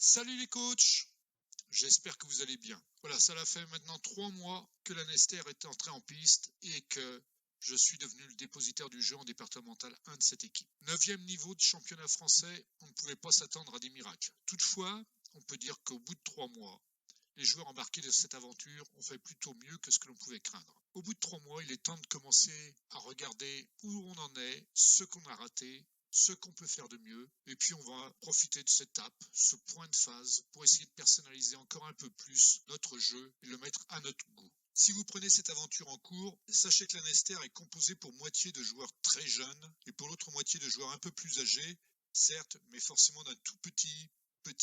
Salut les coachs, j'espère que vous allez bien. Voilà, ça fait maintenant 3 mois que la Nester est entrée en piste et que je suis devenu le dépositaire du jeu en départemental 1 de cette équipe. 9e niveau de championnat français, on ne pouvait pas s'attendre à des miracles. Toutefois, on peut dire qu'au bout de 3 mois, les joueurs embarqués de cette aventure ont fait plutôt mieux que ce que l'on pouvait craindre. Au bout de 3 mois, il est temps de commencer à regarder où on en est, ce qu'on a raté, ce qu'on peut faire de mieux, et puis on va profiter de cette étape, ce point de phase, pour essayer de personnaliser encore un peu plus notre jeu et le mettre à notre goût. Si vous prenez cette aventure en cours, sachez que la Nester est composée pour moitié de joueurs très jeunes et pour l'autre moitié de joueurs un peu plus âgés, certes, mais forcément d'un tout petit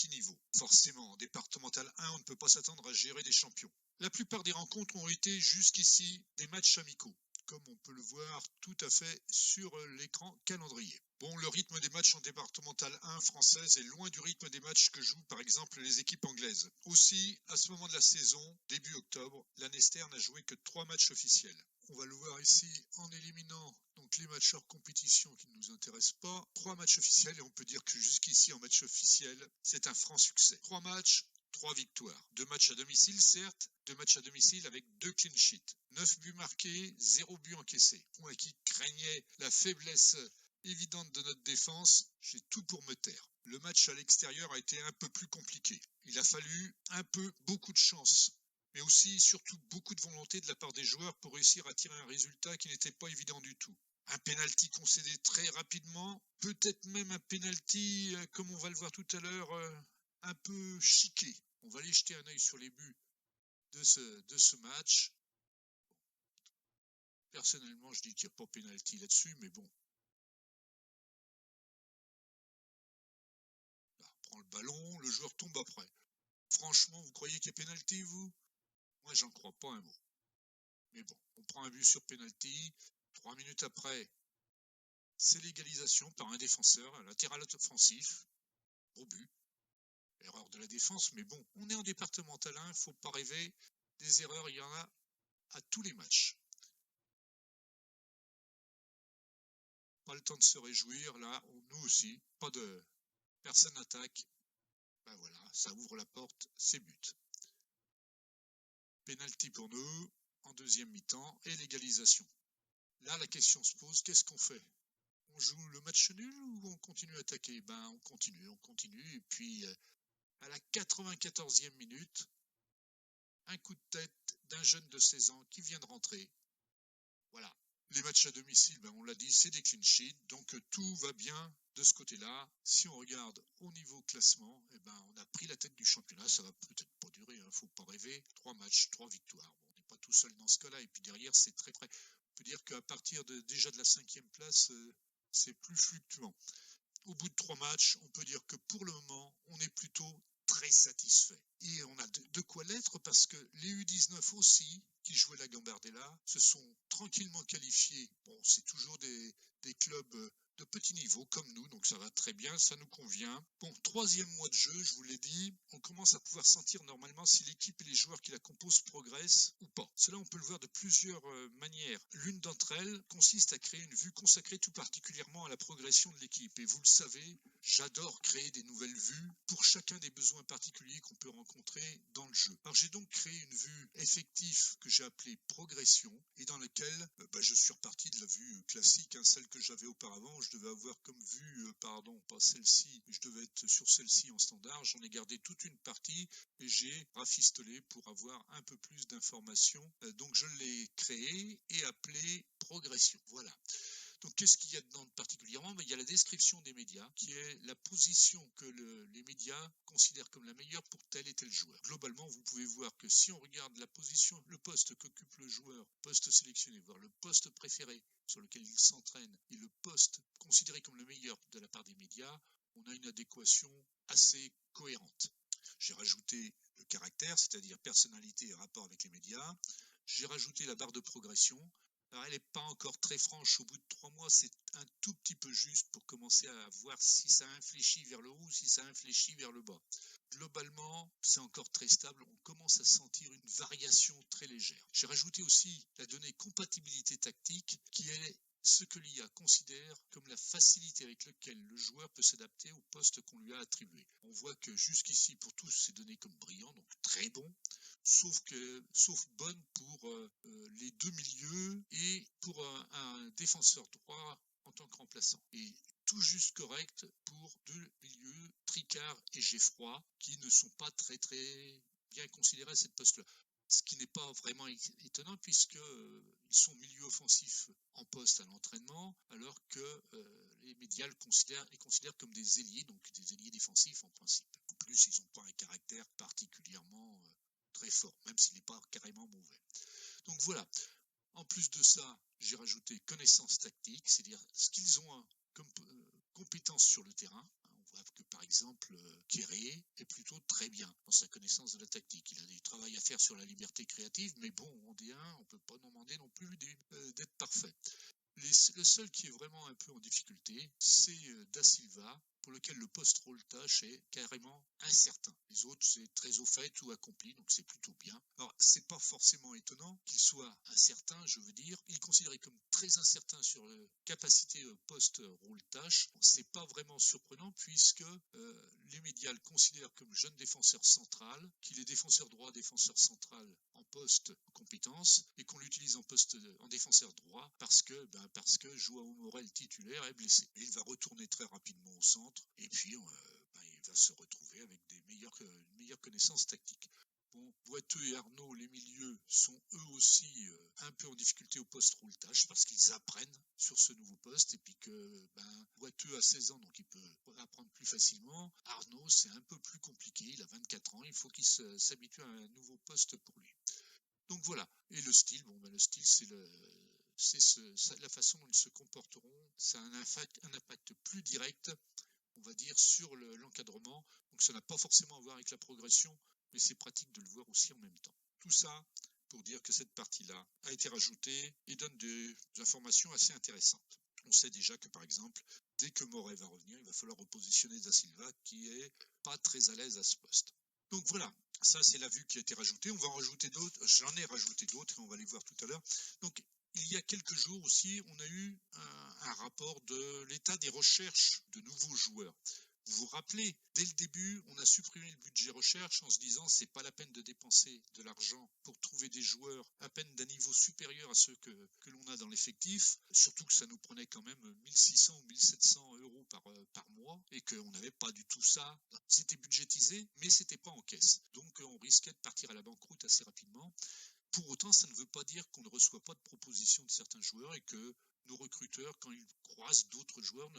niveau. Forcément, en départemental 1, on ne peut pas s'attendre à gérer des champions. La plupart des rencontres ont été jusqu'ici des matchs amicaux, comme on peut le voir tout à fait sur l'écran calendrier. Bon, le rythme des matchs en départemental 1 française est loin du rythme des matchs que jouent par exemple les équipes anglaises. Aussi, à ce moment de la saison, début octobre, la Nester n'a joué que 3 matchs officiels. On va le voir ici en éliminant donc les matchs hors compétition qui ne nous intéressent pas. 3 matchs officiels et on peut dire que jusqu'ici en match officiel, c'est un franc succès. 3 matchs, 3 victoires. 2 matchs à domicile, certes, 2 matchs à domicile avec 2 clean sheets. 9 buts marqués, 0 but encaissé. Moi qui craignais la faiblesse évidente de notre défense, j'ai tout pour me taire. Le match à l'extérieur a été un peu plus compliqué. Il a fallu beaucoup de chance, mais aussi surtout beaucoup de volonté de la part des joueurs pour réussir à tirer un résultat qui n'était pas évident du tout. Un penalty concédé très rapidement, peut-être même un penalty, comme on va le voir tout à l'heure, un peu chiqué. On va aller jeter un œil sur les buts de ce match. Personnellement, je dis qu'il n'y a pas penalty là-dessus, mais bon. Là, on prend le ballon, le joueur tombe après. Franchement, vous croyez qu'il y a penalty, vous? Moi, j'en crois pas un mot. Mais bon, on prend un but sur penalty. 3 minutes après, c'est l'égalisation par un défenseur, un latéral offensif, au but. Erreur de la défense, mais bon, on est en départemental 1, faut pas rêver. Des erreurs, il y en a à tous les matchs. Pas le temps de se réjouir, là, nous aussi, pas de personne n'attaque. Ben voilà, ça ouvre la porte, c'est but. Penalty pour nous, en deuxième mi-temps, et l'égalisation. Là, la question se pose, qu'est-ce qu'on fait? On joue le match nul ou on continue à attaquer? Ben, on continue, et puis à la 94e minute, un coup de tête d'un jeune de 16 ans qui vient de rentrer. Voilà. Les matchs à domicile, ben on l'a dit, c'est des clean sheets, donc tout va bien de ce côté-là. Si on regarde au niveau classement, eh ben, on a pris la tête du championnat, ça va peut-être pas durer, hein, faut pas rêver. 3 matchs, 3 victoires. Bon, on n'est pas tout seul dans ce cas-là, et puis derrière, c'est très près. On peut dire qu'à partir déjà de la 5e place, c'est plus fluctuant. Au bout de 3 matchs, on peut dire que pour le moment, on est plutôt très satisfait. Et on a de quoi l'être parce que les U19 aussi, qui jouaient la Gambardella, se sont tranquillement qualifiés. Bon, c'est toujours des clubs de petit niveau comme nous, donc ça va très bien, ça nous convient. Bon, 3e mois de jeu, je vous l'ai dit, on commence à pouvoir sentir normalement si l'équipe et les joueurs qui la composent progressent ou pas. Cela, on peut le voir de plusieurs manières. L'une d'entre elles consiste à créer une vue consacrée tout particulièrement à la progression de l'équipe. Et vous le savez, j'adore créer des nouvelles vues pour chacun des besoins particuliers qu'on peut rencontrer dans le jeu. Alors j'ai donc créé une vue effective que j'ai appelée progression et dans laquelle je suis reparti de la vue classique, hein, celle que j'avais auparavant. Je devais avoir comme vue, pardon, pas celle-ci, mais je devais être sur celle-ci en standard. J'en ai gardé toute une partie et j'ai rafistolé pour avoir un peu plus d'informations. Donc je l'ai créé et appelé progression. Voilà. Donc, qu'est-ce qu'il y a dedans particulièrement? Il y a la description des médias, qui est la position que les médias considèrent comme la meilleure pour tel et tel joueur. Globalement, vous pouvez voir que si on regarde la position, le poste qu'occupe le joueur, poste sélectionné, voire le poste préféré sur lequel il s'entraîne, et le poste considéré comme le meilleur de la part des médias, on a une adéquation assez cohérente. J'ai rajouté le caractère, c'est-à-dire personnalité et rapport avec les médias. J'ai rajouté la barre de progression. Alors, elle n'est pas encore très franche. Au bout de 3 mois, c'est un tout petit peu juste pour commencer à voir si ça infléchit vers le haut ou si ça infléchit vers le bas. Globalement, c'est encore très stable. On commence à sentir une variation très légère. J'ai rajouté aussi la donnée compatibilité tactique qui est ce que l'IA considère comme la facilité avec laquelle le joueur peut s'adapter au poste qu'on lui a attribué. On voit que jusqu'ici, pour tous, c'est donné comme brillant, donc très bon, sauf bonne pour les deux milieux et pour un défenseur droit en tant que remplaçant. Et tout juste correct pour deux milieux, Tricard et Geffroy, qui ne sont pas très bien considérés à cette poste-là. Ce qui n'est pas vraiment étonnant puisque ils sont milieux offensifs en poste à l'entraînement, alors que les médias les considèrent comme des ailiers, donc des ailiers défensifs en principe. En plus, ils n'ont pas un caractère particulièrement très fort, même s'il n'est pas carrément mauvais. Donc voilà. En plus de ça, j'ai rajouté connaissances tactiques, c'est-à-dire ce qu'ils ont comme compétences sur le terrain. On voit que par exemple, Kéré est plutôt très bien dans sa connaissance de la tactique. Il a du travail à faire sur la liberté créative, mais bon, en D1, on ne peut pas demander non plus d'être parfait. Le seul qui est vraiment un peu en difficulté, c'est Da Silva, pour lequel le post-rôle tâche est carrément incertain. Les autres, c'est très au fait ou accompli, donc c'est plutôt bien. Alors, c'est pas forcément étonnant qu'il soit incertain, je veux dire. Il est considéré comme très incertain sur la capacité post-rôle tâche. C'est pas vraiment surprenant puisque les médias le considèrent comme jeune défenseur central, qu'il est défenseur droit, défenseur central en poste en compétence et qu'on l'utilise en défenseur droit parce que Joao Morel titulaire est blessé. Et il va retourner très rapidement au centre et puis il va se retrouver avec une meilleure connaissance tactique. Bon, Boiteux et Arnaud, les milieux, sont eux aussi un peu en difficulté au poste rôle tâche parce qu'ils apprennent sur ce nouveau poste et puis que Boiteux a 16 ans donc il peut apprendre plus facilement. Arnaud, c'est un peu plus compliqué, il a 24 ans, il faut qu'il s'habitue à un nouveau poste pour lui. Donc voilà. Et le style, le style, c'est la façon dont ils se comporteront. Ça a un impact plus direct, on va dire, sur l'encadrement. Donc ça n'a pas forcément à voir avec la progression, mais c'est pratique de le voir aussi en même temps. Tout ça pour dire que cette partie-là a été rajoutée et donne des informations assez intéressantes. On sait déjà que, par exemple, dès que Moret va revenir, il va falloir repositionner Da Silva, qui est pas très à l'aise à ce poste. Donc voilà, ça c'est la vue qui a été rajoutée. On va en rajouter d'autres, j'en ai rajouté d'autres et on va les voir tout à l'heure. Donc il y a quelques jours aussi, on a eu un rapport de l'état des recherches de nouveaux joueurs. Vous vous rappelez, dès le début, on a supprimé le budget recherche en se disant c'est pas la peine de dépenser de l'argent pour trouver des joueurs à peine d'un niveau supérieur à ceux que l'on a dans l'effectif, surtout que ça nous prenait quand même 1600 ou 1700 euros par mois et qu'on n'avait pas du tout ça. C'était budgétisé, mais c'était pas en caisse. Donc on risquait de partir à la banqueroute assez rapidement. Pour autant, ça ne veut pas dire qu'on ne reçoit pas de propositions de certains joueurs et que nos recruteurs, quand ils croisent d'autres joueurs,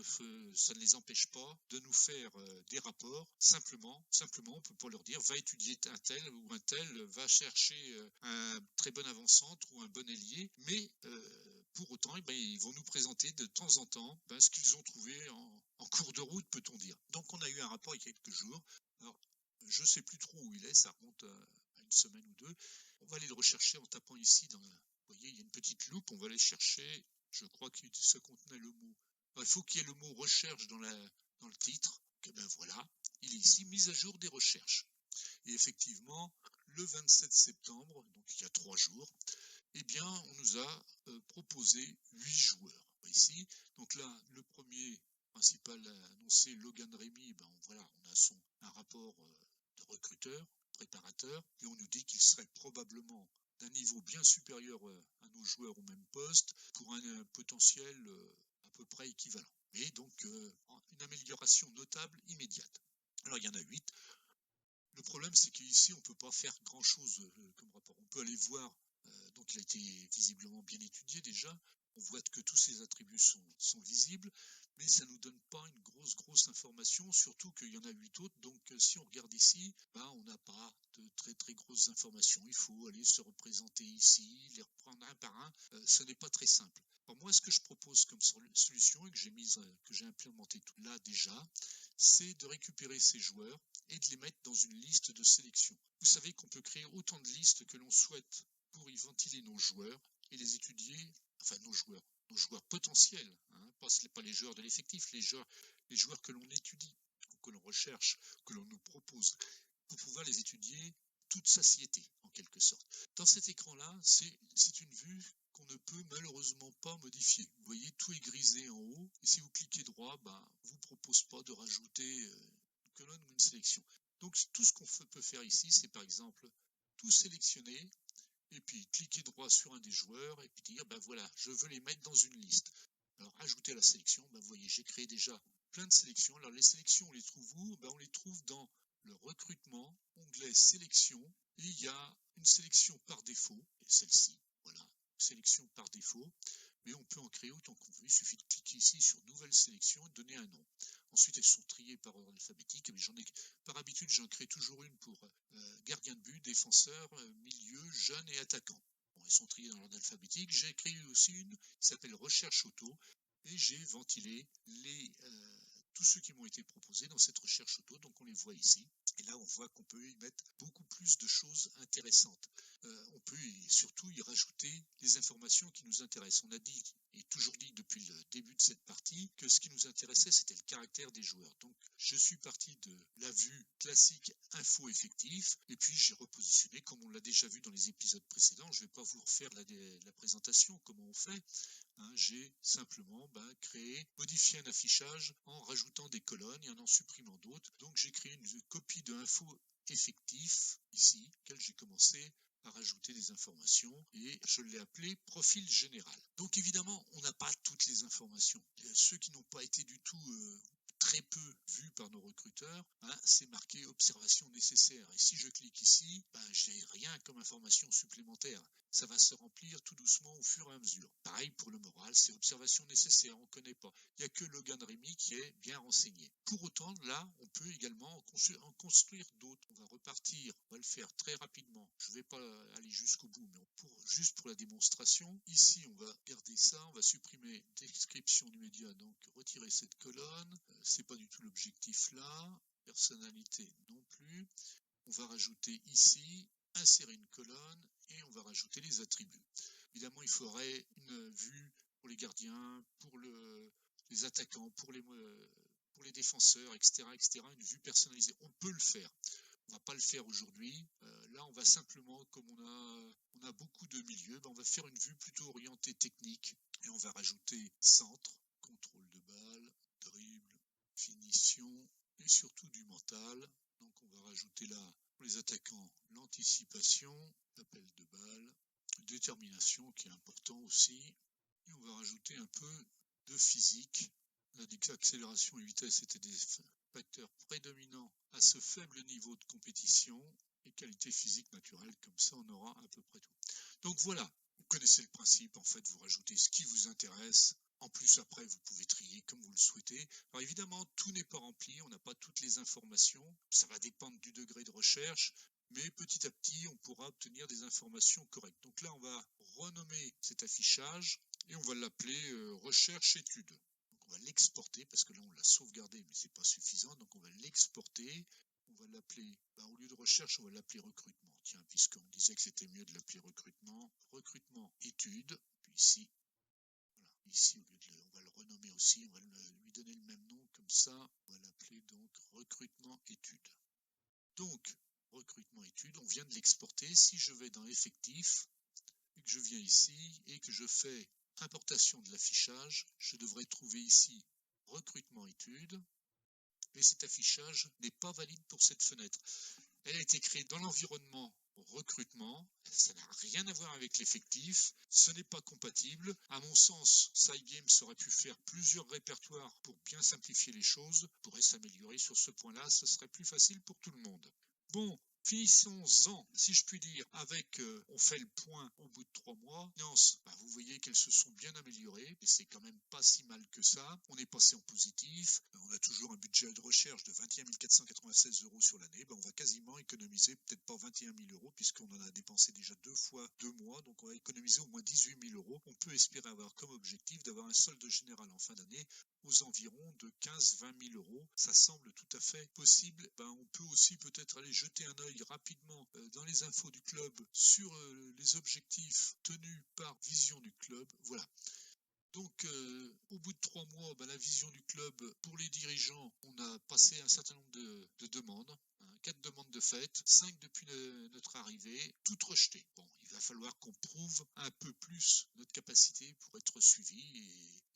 ça ne les empêche pas de nous faire des rapports. Simplement, on ne peut pas leur dire va étudier un tel ou un tel, va chercher un très bon avant-centre ou un bon ailier, mais pour autant, ils vont nous présenter de temps en temps ce qu'ils ont trouvé en cours de route, peut-on dire. Donc on a eu un rapport il y a quelques jours. Alors, je ne sais plus trop où il est, ça remonte à une semaine ou deux. On va aller le rechercher en tapant ici. Vous voyez, il y a une petite loupe, on va aller chercher. Je crois que ça contenait le mot. Alors, il faut qu'il y ait le mot recherche dans le titre. Et ben voilà, il est ici, mise à jour des recherches. Et effectivement, le 27 septembre, donc il y a 3 jours, eh bien, on nous a proposé 8 joueurs. Ici, donc là, le premier principal annoncé, Logan Rémy, on a un rapport de recruteur, préparateur, et on nous dit qu'il serait probablement d'un niveau bien supérieur à nos joueurs au même poste, pour un potentiel à peu près équivalent. Et donc, une amélioration notable immédiate. Alors, il y en a 8. Le problème, c'est qu'ici, on ne peut pas faire grand-chose comme rapport. On peut aller voir, donc il a été visiblement bien étudié déjà, on voit que tous ces attributs sont visibles, mais ça ne nous donne pas une grosse information, surtout qu'il y en a 8 autres, donc si on regarde ici, on n'a pas de très grosses informations. Il faut aller se représenter ici, les reprendre un par un, ce n'est pas très simple. Alors moi, ce que je propose comme solution, et que j'ai implémenté tout là déjà, c'est de récupérer ces joueurs et de les mettre dans une liste de sélection. Vous savez qu'on peut créer autant de listes que l'on souhaite pour y ventiler nos joueurs et les étudier, enfin nos joueurs potentiels, pas les joueurs de l'effectif, les joueurs que l'on étudie, que l'on recherche, que l'on nous propose, pour pouvoir les étudier toute satiété, en quelque sorte. Dans cet écran-là, c'est une vue qu'on ne peut malheureusement pas modifier. Vous voyez, tout est grisé en haut, et si vous cliquez droit, ne vous propose pas de rajouter une colonne ou une sélection. Donc tout ce qu'on peut faire ici, c'est par exemple tout sélectionner, et puis cliquer droit sur un des joueurs, et puis dire, voilà, je veux les mettre dans une liste. Alors ajouter à la sélection, vous voyez, j'ai créé déjà plein de sélections. Alors les sélections, on les trouve où? On les trouve dans le recrutement, onglet sélection, et il y a une sélection par défaut, et celle-ci, voilà, sélection par défaut, mais on peut en créer autant qu'on veut. Il suffit de cliquer ici sur nouvelle sélection et de donner un nom. Ensuite, elles sont triées par ordre alphabétique, mais par habitude, j'en crée toujours une pour gardien de but, défenseur, milieu, jeune et attaquant. Bon, elles sont triées dans l'ordre alphabétique. J'ai créé aussi une qui s'appelle recherche auto, et j'ai ventilé tous ceux qui m'ont été proposés dans cette recherche auto, donc on les voit ici. Et là, on voit qu'on peut y mettre beaucoup plus de choses intéressantes. On peut surtout y rajouter les informations qui nous intéressent. On a dit, et toujours dit depuis le début de cette partie, que ce qui nous intéressait, c'était le caractère des joueurs. Donc, je suis parti de la vue classique info effectif, et puis j'ai repositionné, comme on l'a déjà vu dans les épisodes précédents. Je ne vais pas vous refaire la présentation, comment on fait. J'ai simplement modifié un affichage en rajoutant des colonnes et en supprimant d'autres. Donc j'ai créé une copie de info effectif ici, auquel j'ai commencé à rajouter des informations et je l'ai appelé profil général. Donc évidemment, on n'a pas toutes les informations. Ceux qui n'ont pas été du tout très peu vus par nos recruteurs, c'est marqué observation nécessaire. Et si je clique ici, j'ai rien comme information supplémentaire. Ça va se remplir tout doucement au fur et à mesure. Pareil pour le moral, c'est observation nécessaire, on ne connaît pas. Il n'y a que Logan Rémy qui est bien renseigné. Pour autant, là, on peut également en construire d'autres. On va repartir, on va le faire très rapidement. Je ne vais pas aller jusqu'au bout, mais juste pour la démonstration. Ici, on va garder ça, on va supprimer description du média, donc retirer cette colonne. C'est pas du tout l'objectif là. Personnalité non plus. On va rajouter ici, insérer une colonne et on va rajouter les attributs. Évidemment, il faudrait une vue pour les gardiens, pour les attaquants, pour les défenseurs, etc., etc., une vue personnalisée. On peut le faire. On va pas le faire aujourd'hui. Là, on va simplement, comme on a beaucoup de milieux, on va faire une vue plutôt orientée technique et on va rajouter centre, contrôle de balle, dribble, finition et surtout du mental. Donc on va rajouter là, pour les attaquants, l'anticipation, l'appel de balle, détermination qui est important aussi. Et on va rajouter un peu de physique. On a dit que l'accélération et vitesse étaient des facteurs prédominants à ce faible niveau de compétition et qualité physique naturelle. Comme ça, on aura à peu près tout. Donc voilà, vous connaissez le principe. En fait, vous rajoutez ce qui vous intéresse. En plus, après, vous pouvez trier comme vous le souhaitez. Alors évidemment, tout n'est pas rempli, on n'a pas toutes les informations. Ça va dépendre du degré de recherche, mais petit à petit, on pourra obtenir des informations correctes. Donc là, on va renommer cet affichage et on va l'appeler recherche étude. Donc on va l'exporter parce que là, on l'a sauvegardé, mais c'est pas suffisant. Donc on va l'exporter. On va l'appeler, au lieu de recherche, on va l'appeler recrutement. Tiens, puisqu'on disait que c'était mieux de l'appeler recrutement, recrutement étude. Puis ici, voilà. Ici, on va le renommer aussi, on va lui donner le même nom, comme ça, on va l'appeler donc recrutement études. Donc, recrutement études, on vient de l'exporter. Si je vais dans effectif, et que je viens ici, et que je fais importation de l'affichage, je devrais trouver ici recrutement études, et cet affichage n'est pas valide pour cette fenêtre. Elle a été créée dans l'environnement recrutement, ça n'a rien à voir avec l'effectif, ce n'est pas compatible. À mon sens, Cygames aurait pu faire plusieurs répertoires pour bien simplifier les choses, pourrait s'améliorer sur ce point-là, ce serait plus facile pour tout le monde. Bon, finissons-en, si je puis dire, avec on fait le point au bout de 3 mois. Vous voyez qu'elles se sont bien améliorées, et c'est quand même pas si mal que ça. On est passé en positif, on a toujours un budget de recherche de 21 496 € sur l'année. On va quasiment économiser, peut-être pas 21 000 €, puisqu'on en a dépensé déjà 2 fois 2 mois, donc on va économiser au moins 18 000 €. On peut espérer avoir comme objectif d'avoir un solde général en fin d'année aux environs de 15-20 000 €. Ça semble tout à fait possible. On peut aussi peut-être aller jeter un œil rapidement dans les infos du club sur les objectifs tenus par Vision du club. Voilà. Donc, au bout de 3 mois, la vision du club, pour les dirigeants, on a passé un certain nombre de demandes, 4 demandes de fête, 5 depuis notre arrivée, toutes rejetées. Bon, il va falloir qu'on prouve un peu plus notre capacité pour être suivi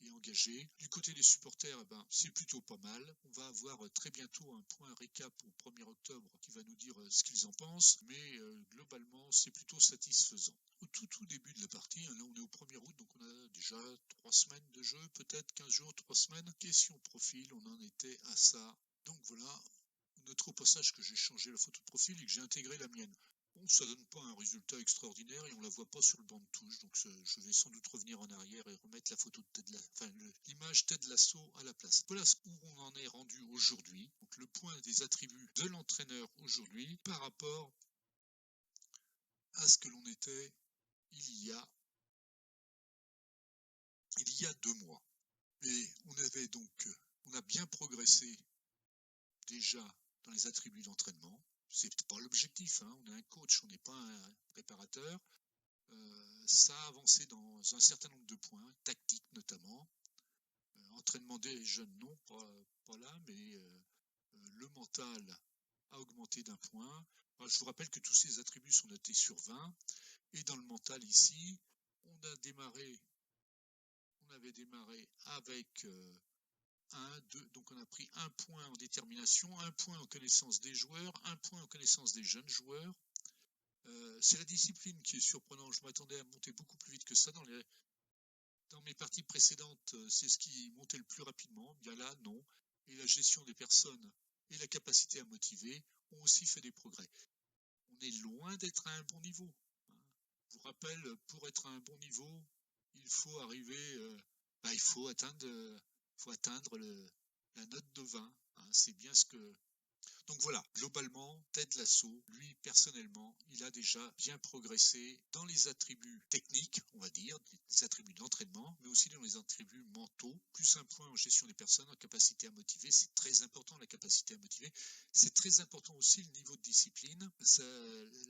et engagé. Du côté des supporters, c'est plutôt pas mal. On va avoir très bientôt un point récap au 1er octobre qui va nous dire ce qu'ils en pensent, mais globalement, c'est plutôt satisfaisant. Au tout début de la partie, là on est au 1er août, donc on a déjà 3 semaines de jeu, peut-être 15 jours, 3 semaines. Question profil, on en était à ça. Donc voilà, notez au passage que j'ai changé la photo de profil et que j'ai intégré la mienne. Bon, ça donne pas un résultat extraordinaire et on la voit pas sur le banc de touche, donc je vais sans doute revenir en arrière et remettre la photo de l'image Ted Lasso à la place. Voilà où on en est rendu aujourd'hui. Donc le point des attributs de l'entraîneur aujourd'hui par rapport à ce que l'on était il y a 2 mois. Et on a bien progressé déjà dans les attributs d'entraînement. C'est pas l'objectif, hein. On est un coach, on n'est pas un préparateur. Ça a avancé dans un certain nombre de points, tactiques notamment. Entraînement des jeunes, non, pas là, mais le mental a augmenté d'1 point. Alors, je vous rappelle que tous ces attributs sont notés sur 20. Et dans le mental ici, on avait démarré avec 1, 2, donc on a pris 1 point en détermination, 1 point en connaissance des joueurs, 1 point en connaissance des jeunes joueurs. C'est la discipline qui est surprenante. Je m'attendais à monter beaucoup plus vite que ça. Dans mes parties précédentes, c'est ce qui montait le plus rapidement. Bien là, non. Et la gestion des personnes et la capacité à motiver ont aussi fait des progrès. On est loin d'être à un bon niveau. Je vous rappelle, pour être à un bon niveau, il faut arriver, il faut atteindre la note de 20. Hein, c'est bien ce que... Donc voilà, globalement, Ted Lasso, lui, personnellement, il a déjà bien progressé dans les attributs techniques, on va dire, les attributs d'entraînement, mais aussi dans les attributs mentaux, plus 1 point en gestion des personnes, en capacité à motiver. C'est très important, la capacité à motiver. C'est très important aussi le niveau de discipline. Ça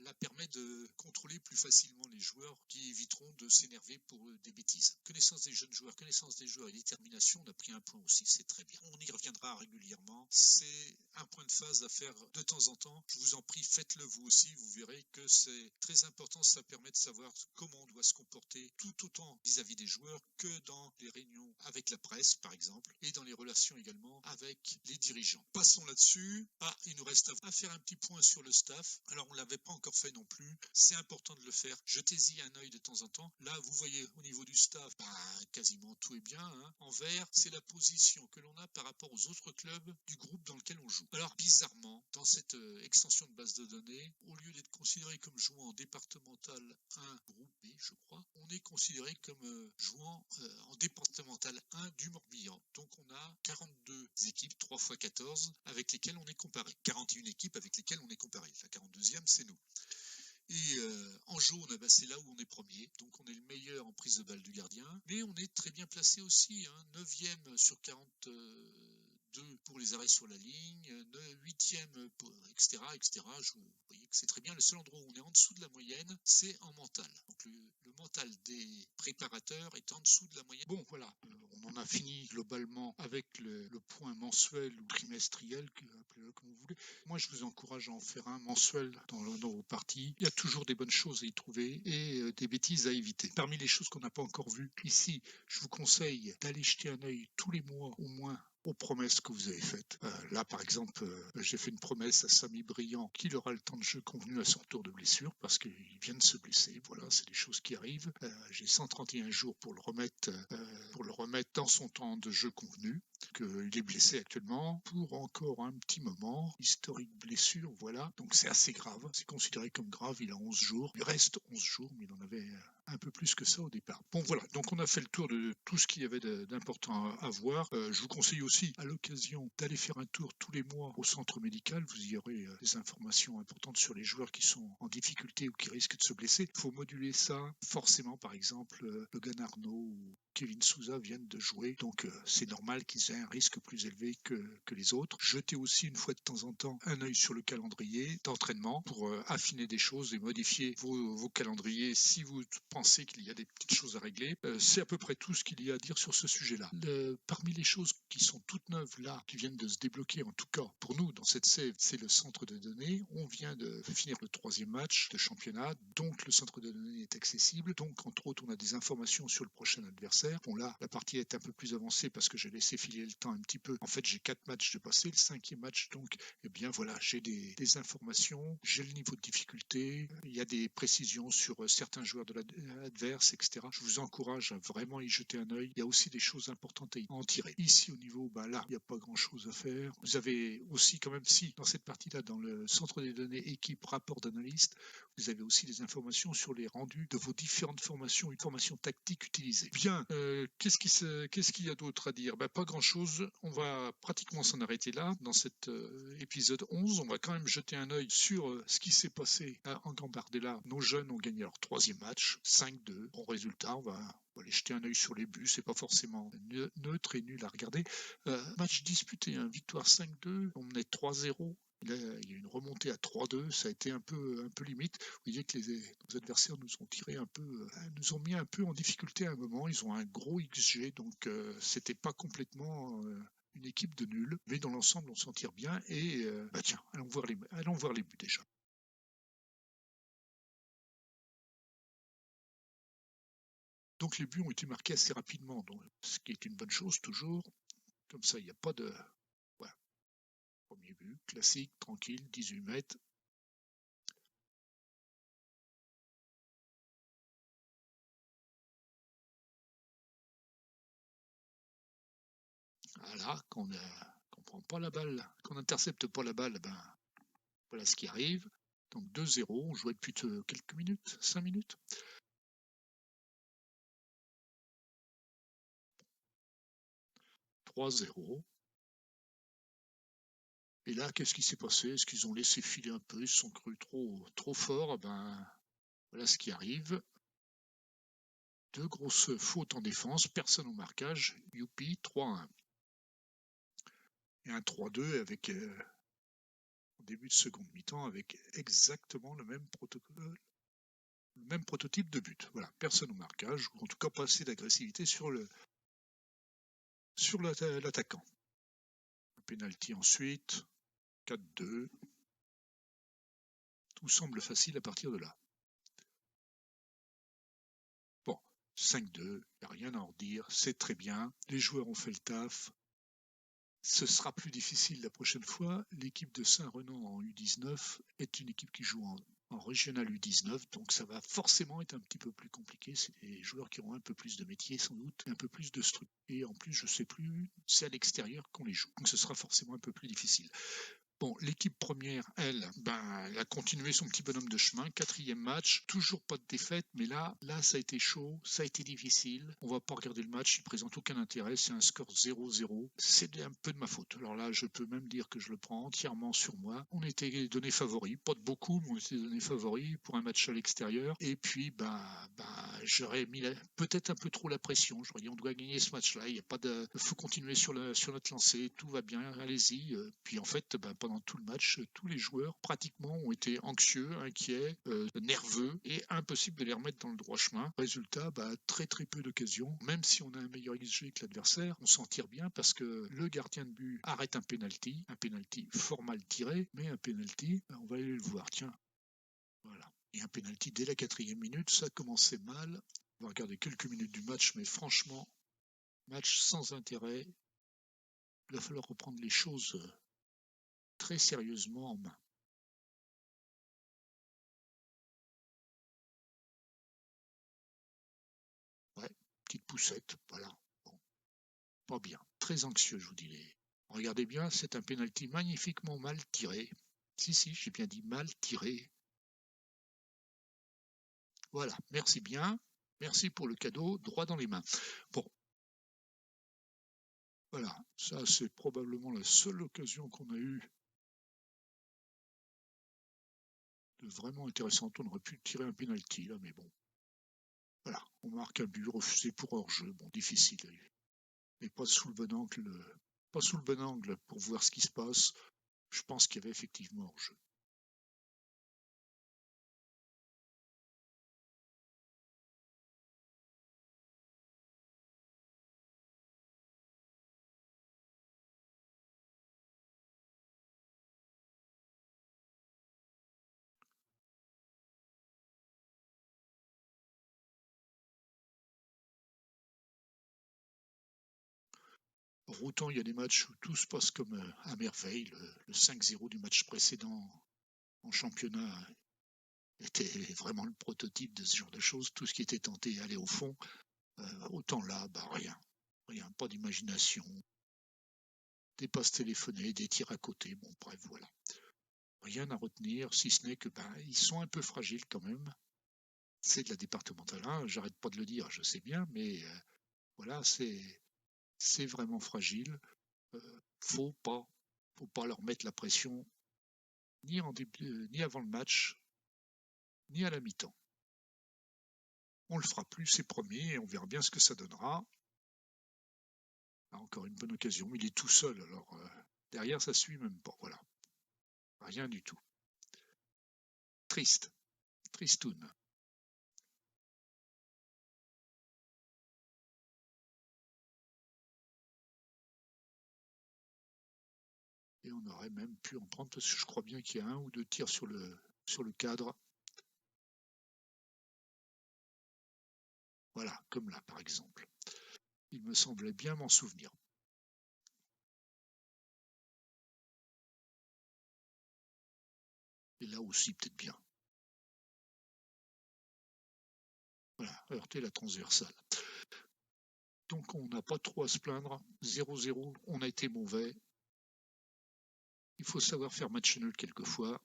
la permet de contrôler plus facilement les joueurs qui éviteront de s'énerver pour des bêtises. Connaissance des jeunes joueurs, connaissance des joueurs et détermination, on a pris 1 point aussi, c'est très bien. On y reviendra régulièrement. C'est un point de phase à faire de temps en temps. Je vous en prie, faites-le vous aussi. Vous verrez que c'est très important. Ça permet de savoir comment on doit se comporter tout autant vis-à-vis des joueurs que dans les réunions avec la presse, par exemple, et dans les relations également avec les dirigeants. Passons là-dessus. Il nous reste à faire un petit point sur le staff. Alors, on ne l'avait pas encore fait non plus. C'est important de le faire. Jetez-y un œil de temps en temps. Là, vous voyez au niveau du staff, quasiment tout est bien. Hein. En vert, c'est la position que l'on a par rapport aux autres clubs du groupe dans lequel on joue. Alors, bizarrement, dans cette extension de base de données, au lieu d'être considéré comme jouant en départemental 1, groupe B, je crois, on est considéré comme jouant en départemental 1 du Morbihan. Donc, on a 42 équipes, 3 x 14, avec lesquelles on est comparé. 41 équipes avec lesquelles on est comparé. La 42e, c'est nous. Et en jaune, c'est là où on est premier. Donc on est le meilleur en prise de balle du gardien. Mais on est très bien placé aussi. 9e sur 42 pour les arrêts sur la ligne. 8e, etc. Vous voyez que c'est très bien. Le seul endroit où on est en dessous de la moyenne, c'est en mental. Donc le mental des préparateurs est en dessous de la moyenne. Bon, voilà. On en a fini globalement avec le point mensuel ou trimestriel, appelez-le comme vous voulez. Moi, je vous encourage à en faire un mensuel dans vos parties. Il y a toujours des bonnes choses à y trouver et des bêtises à éviter. Parmi les choses qu'on n'a pas encore vues, ici, je vous conseille d'aller jeter un œil tous les mois au moins aux promesses que vous avez faites. Là, par exemple, j'ai fait une promesse à Samy Briand qu'il aura le temps de jeu convenu à son retour de blessure parce qu'il vient de se blesser. Voilà, c'est des choses qui arrivent. J'ai 131 jours pour le remettre dans son temps de jeu convenu. Il est blessé actuellement pour encore un petit moment. Historique blessure, voilà. Donc c'est assez grave. C'est considéré comme grave. Il a 11 jours. Il reste 11 jours, mais il en avait un peu plus que ça au départ. Bon, voilà. Donc on a fait le tour de tout ce qu'il y avait d'important à voir. Je vous conseille aussi, à l'occasion, d'aller faire un tour tous les mois au centre médical. Vous y aurez des informations importantes sur les joueurs qui sont en difficulté ou qui risquent de se blesser. Il faut moduler ça forcément, par exemple, le Ganarno ou Kevin Souza viennent de jouer, donc c'est normal qu'ils aient un risque plus élevé que les autres. Jetez aussi une fois de temps en temps un œil sur le calendrier d'entraînement pour affiner des choses et modifier vos calendriers si vous pensez qu'il y a des petites choses à régler. C'est à peu près tout ce qu'il y a à dire sur ce sujet-là. Parmi les choses qui sont toutes neuves là, qui viennent de se débloquer, en tout cas pour nous dans cette save, c'est le centre de données. On vient de finir le 3e match de championnat, donc le centre de données est accessible. Donc entre autres, on a des informations sur le prochain adversaire. Bon là, la partie est un peu plus avancée parce que j'ai laissé filer le temps un petit peu. En fait, j'ai 4 matchs de passé, le 5e match, donc eh bien voilà, j'ai des informations, j'ai le niveau de difficulté, il y a des précisions sur certains joueurs de l'adverse, etc. Je vous encourage à vraiment y jeter un œil. Il y a aussi des choses importantes à en tirer. Ici au niveau, là, il n'y a pas grand chose à faire. Vous avez aussi quand même, si dans cette partie-là, dans le centre des données équipe rapport d'analyste, vous avez aussi des informations sur les rendus de vos différentes formations, une formation tactique utilisée. Bien, qu'est-ce qu'il y a d'autre à dire? Pas grand-chose. On va pratiquement s'en arrêter là. Dans cet épisode 11, on va quand même jeter un œil sur ce qui s'est passé en Gambardella. Nos jeunes ont gagné leur 3e match, 5-2. Bon résultat, on va aller jeter un œil sur les buts. C'est pas forcément neutre et nul à regarder. Match disputé, victoire 5-2. On menait 3-0. Là, il y a une remontée à 3-2, ça a été un peu limite. Vous voyez que nos adversaires nous ont tiré un peu, nous ont mis un peu en difficulté à un moment. Ils ont un gros XG, donc c'était pas complètement une équipe de nuls, mais dans l'ensemble, on s'en tire bien. Et tiens, allons voir les buts déjà. Donc les buts ont été marqués assez rapidement, donc, ce qui est une bonne chose toujours. Comme ça, il n'y a pas de... Voilà. Premier but, classique, tranquille, 18 mètres. Voilà, qu'on prend pas la balle, qu'on n'intercepte pas la balle, voilà ce qui arrive. Donc 2-0, on jouait depuis quelques minutes, 5 minutes. 3-0. Et là, qu'est-ce qui s'est passé? Est-ce qu'ils ont laissé filer un peu? Ils se sont crus trop forts? Voilà ce qui arrive. 2 grosses fautes en défense, personne au marquage. Youpi, 3-1. Et un 3-2 avec en début de seconde mi-temps avec exactement le même protocole, le même prototype de but. Voilà, personne au marquage, ou en tout cas pas assez d'agressivité sur l'attaquant. Un penalty ensuite, 4-2. Tout semble facile à partir de là. Bon, 5-2, il n'y a rien à en redire, c'est très bien. Les joueurs ont fait le taf. Ce sera plus difficile la prochaine fois. L'équipe de Saint-Renan en U19 est une équipe qui joue en régional U19, donc ça va forcément être un petit peu plus compliqué. C'est des joueurs qui auront un peu plus de métier sans doute, un peu plus de structure. Et en plus, je ne sais plus, c'est à l'extérieur qu'on les joue. Donc ce sera forcément un peu plus difficile. Bon, l'équipe première, elle, elle a continué son petit bonhomme de chemin. 4e match, toujours pas de défaite, mais là, ça a été chaud, ça a été difficile. On va pas regarder le match, il présente aucun intérêt. C'est un score 0-0. C'est un peu de ma faute. Alors là, je peux même dire que je le prends entièrement sur moi. On était donné favori, pas de beaucoup, mais on était donné favori pour un match à l'extérieur. Et puis, j'aurais mis peut-être un peu trop la pression. J'aurais dit, on doit gagner ce match-là. Il y a pas de, faut continuer sur notre lancée. Tout va bien, allez-y. Puis en fait, pendant tout le match, tous les joueurs pratiquement ont été anxieux, inquiets, nerveux et impossible de les remettre dans le droit chemin. Résultat, très très peu d'occasions. Même si on a un meilleur XG que l'adversaire, on s'en tire bien parce que le gardien de but arrête un penalty fort mal tiré, mais un penalty, on va aller le voir. Tiens, voilà. Et un penalty dès la 4e minute, ça commençait mal. On va regarder quelques minutes du match, mais franchement, match sans intérêt. Il va falloir reprendre les choses très sérieusement en main. Ouais, petite poussette, voilà. Bon, pas bien. Très anxieux, je vous dis. Regardez bien, c'est un penalty magnifiquement mal tiré. Si, j'ai bien dit mal tiré. Voilà, merci bien. Merci pour le cadeau, droit dans les mains. Bon. Voilà, ça c'est probablement la seule occasion qu'on a eue de vraiment intéressante. On aurait pu tirer un penalty là, mais bon. Voilà, on marque un but refusé pour hors-jeu. Bon, difficile. Mais pas sous le bon angle. Pas sous le bon angle pour voir ce qui se passe. Je pense qu'il y avait effectivement hors-jeu. Pour autant, il y a des matchs où tout se passe comme à merveille. Le 5-0 du match précédent en championnat était vraiment le prototype de ce genre de choses. Tout ce qui était tenté allait au fond. Autant là, bah rien. Rien, pas d'imagination. Des passes téléphonées, des tirs à côté. Bon, bref, voilà. Rien à retenir, si ce n'est que ils sont un peu fragiles quand même. C'est de la départementale 1, j'arrête pas de le dire, je sais bien, mais voilà, c'est vraiment fragile. Faut pas, faut pas leur mettre la pression ni en début, ni avant le match, ni à la mi-temps. On le fera plus, c'est promis, et on verra bien ce que ça donnera. Là, encore une bonne occasion, il est tout seul, alors derrière ça suit même pas, voilà, rien du tout. Triste, tristoun. Et on aurait même pu en prendre, parce que je crois bien qu'il y a un ou deux tirs sur le cadre. Voilà, comme là par exemple. Il me semblait bien m'en souvenir. Et là aussi peut-être bien. Voilà, heurter la transversale. Donc on n'a pas trop à se plaindre. 0-0, on a été mauvais. Il faut savoir faire match nul quelquefois.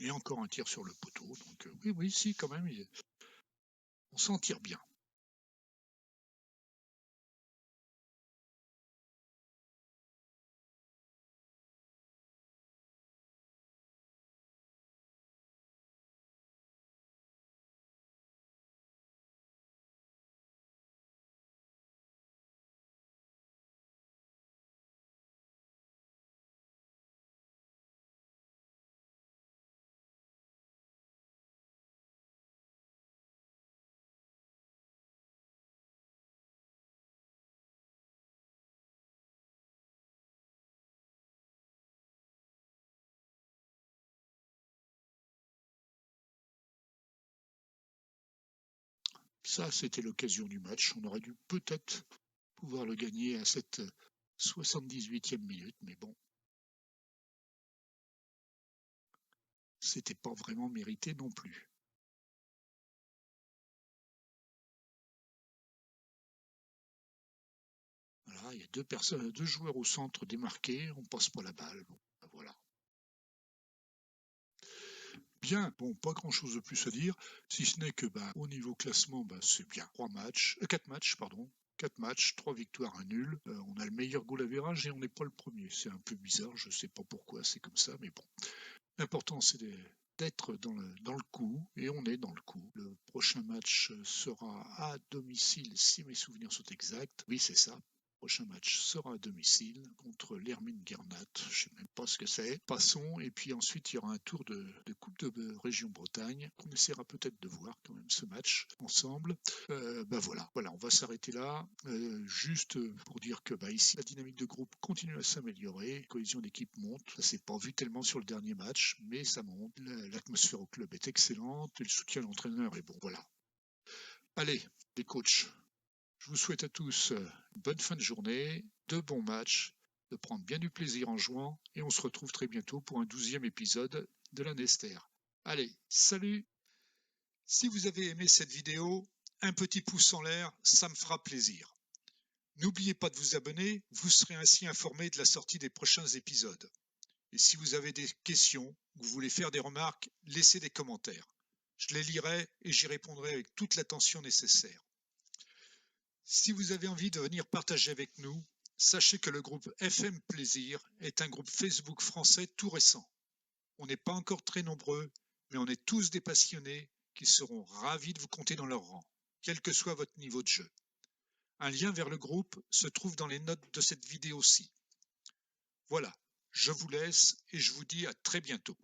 Et encore un tir sur le poteau. Donc oui, oui, si, quand même, on s'en tire bien. Ça, c'était l'occasion du match. On aurait dû peut-être pouvoir le gagner à cette 78e minute, mais bon, c'était pas vraiment mérité non plus. Voilà, il y a deux joueurs au centre démarqués, on passe pas la balle. Bon, voilà. Bien, bon, pas grand-chose de plus à dire, si ce n'est que au niveau classement, c'est bien. 4 matchs, pardon. 4 matchs, 3 victoires, un nul. On a le meilleur goal average et on n'est pas le premier. C'est un peu bizarre, je sais pas pourquoi c'est comme ça, mais bon. L'important c'est d'être dans le coup et on est dans le coup. Le prochain match sera à domicile si mes souvenirs sont exacts. Oui, c'est ça. Le prochain match sera à domicile contre l'Hermine Gernat. Je ne sais même pas ce que c'est. Passons. Et puis ensuite, il y aura un tour de Coupe de Région Bretagne. On essaiera peut-être de voir quand même ce match ensemble. Voilà, on va s'arrêter là. Juste pour dire que ici, la dynamique de groupe continue à s'améliorer. La cohésion d'équipe monte. Ça s'est pas vu tellement sur le dernier match, mais ça monte. L'atmosphère au club est excellente. Et le soutien de l'entraîneur est bon. Voilà. Allez, les coachs. Je vous souhaite à tous une bonne fin de journée, de bons matchs, de prendre bien du plaisir en jouant, et on se retrouve très bientôt pour un 12e épisode de la Nester. Allez, salut! Si vous avez aimé cette vidéo, un petit pouce en l'air, ça me fera plaisir. N'oubliez pas de vous abonner, vous serez ainsi informé de la sortie des prochains épisodes. Et si vous avez des questions ou vous voulez faire des remarques, laissez des commentaires. Je les lirai et j'y répondrai avec toute l'attention nécessaire. Si vous avez envie de venir partager avec nous, sachez que le groupe FM Plaisir est un groupe Facebook français tout récent. On n'est pas encore très nombreux, mais on est tous des passionnés qui seront ravis de vous compter dans leur rang, quel que soit votre niveau de jeu. Un lien vers le groupe se trouve dans les notes de cette vidéo-ci. Voilà, je vous laisse et je vous dis à très bientôt.